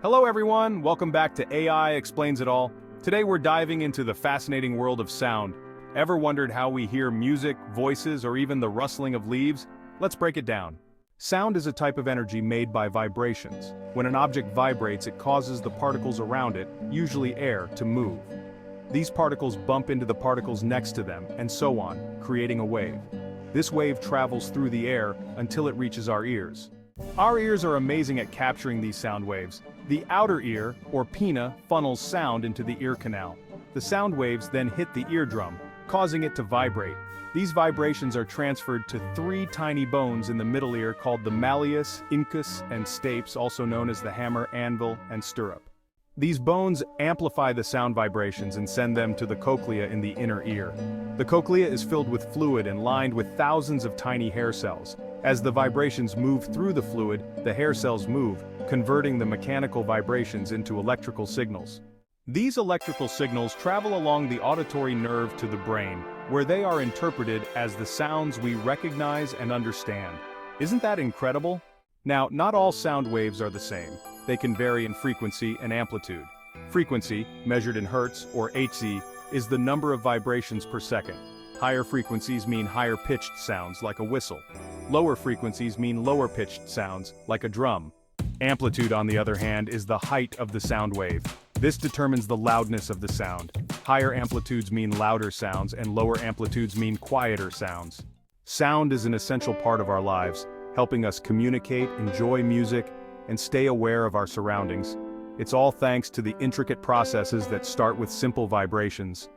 Hello everyone, welcome back to AI Explains It All. Today we're diving into the fascinating world of sound. Ever wondered how we hear music, voices, or even the rustling of leaves? Let's break it down. Sound is a type of energy made by vibrations. When an object vibrates, it causes the particles around it, usually air, to move. These particles bump into the particles next to them, and so on, creating a wave. This wave travels through the air until it reaches our ears. Our ears are amazing at capturing these sound waves. The outer ear, or pinna, funnels sound into the ear canal. The sound waves then hit the eardrum, causing it to vibrate. These vibrations are transferred to three tiny bones in the middle ear called the malleus, incus, and stapes, also known as the hammer, anvil, and stirrup. These bones amplify the sound vibrations and send them to the cochlea in the inner ear. The cochlea is filled with fluid and lined with thousands of tiny hair cells. As the vibrations move through the fluid, the hair cells move, converting the mechanical vibrations into electrical signals. These electrical signals travel along the auditory nerve to the brain, where they are interpreted as the sounds we recognize and understand. Isn't that incredible? Now, not all sound waves are the same. They can vary in frequency and amplitude. Frequency, measured in hertz or Hz, is the number of vibrations per second. Higher frequencies mean higher-pitched sounds, like a whistle. Lower frequencies mean lower-pitched sounds, like a drum. Amplitude, on the other hand, is the height of the sound wave. This determines the loudness of the sound. Higher amplitudes mean louder sounds, and lower amplitudes mean quieter sounds. Sound is an essential part of our lives, helping us communicate, enjoy music, and stay aware of our surroundings. It's all thanks to the intricate processes that start with simple vibrations.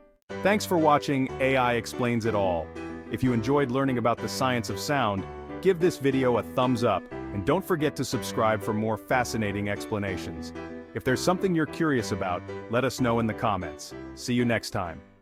Thanks for watching AI Explains It All. If you enjoyed learning about the science of sound, give this video a thumbs up, and don't forget to subscribe for more fascinating explanations. If there's something you're curious about, let us know in the comments. See you next time.